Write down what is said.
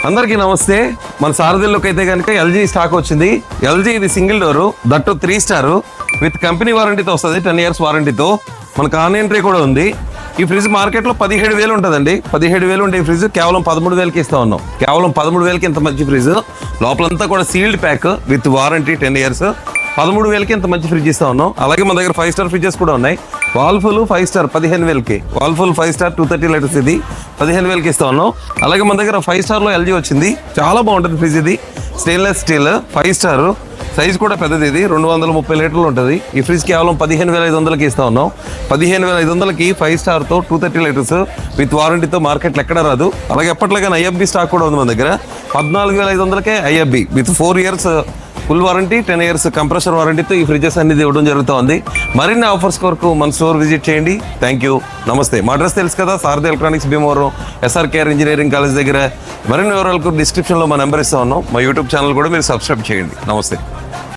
అందరికీ నమస్తే. మన సారథిలోకి అయితే కనుక ఎల్జీ స్టాక్ వచ్చింది. ఎల్జీ ఇది single door, that 3 star with company వారంటీతో వస్తుంది. 10 years వారంటీతో మనకు ఆన్ ఎంట్రీ కూడా ఉంది. ఈ ఫ్రిడ్జ్ మార్కెట్లో 17,000 ఉంటుందండి. 17,000 ఉండే ఈ ఫ్రిడ్జ్ కేవలం 13,000కి ఇస్తా ఉన్నాం. కేవలం 13,000కి ఇంత మంచి ఫ్రిడ్జ్, లోపలంతా కూడా sealed pack with warranty 10 years. 13,000కి ఇంత మంచి ఫ్రిడ్జ్ ఇస్తా ఉన్నాం. అలాగే మన దగ్గర 5 స్టార్ ఫ్రిడ్జెస్ కూడా ఉన్నాయి. వాల్ఫుల్ 5 స్టార్ 15,000కి, వాల్ఫుల్ 5 స్టార్ 230 లీటర్స్ ఇది 15,000కి ఇస్తా ఉన్నాం. అలాగే మన దగ్గర 5 స్టార్లో ఎల్జీ వచ్చింది. చాలా బాగుంటుంది ఫ్రిడ్జ్ ఇది. స్టెయిన్లెస్ స్టీల్ 5 స్టార్, సైజ్ కూడా పెద్దది. ఇది 230 లీటర్లు ఉంటుంది. ఈ ఫ్రిడ్జ్ కేవలం 15,500కి ఇస్తా ఉన్నాం. 15,500కి 5 స్టార్తో 230 లీటర్స్ విత్ వారంటీతో మార్కెట్లో ఎక్కడ రాదు. అలాగే ఎప్పట్లాగానే IFB స్టాక్ కూడా ఉంది మన దగ్గర. 14,500కే IFB with 4 years full warranty, 10 years compressor వారంటీతో ఈ ఫ్రిడ్జెస్ అనేది ఇవ్వడం జరుగుతుంది. మరిన్ని ఆఫర్స్ కొరకు మన స్టోర్ విజిట్ చేయండి. థ్యాంక్ యూ, నమస్తే. మా అడ్రస్ తెలుసు కదా, Sarathi electronics, Bhimavaram, SRKR engineering college దగ్గర. మరిన్ని వివరాలకు డిస్క్రిప్షన్లో మా నెంబర్ ఇస్తా ఉన్నాం. మా యూట్యూబ్ ఛానల్ కూడా మీరు సబ్స్క్రైబ్ చేయండి. నమస్తే.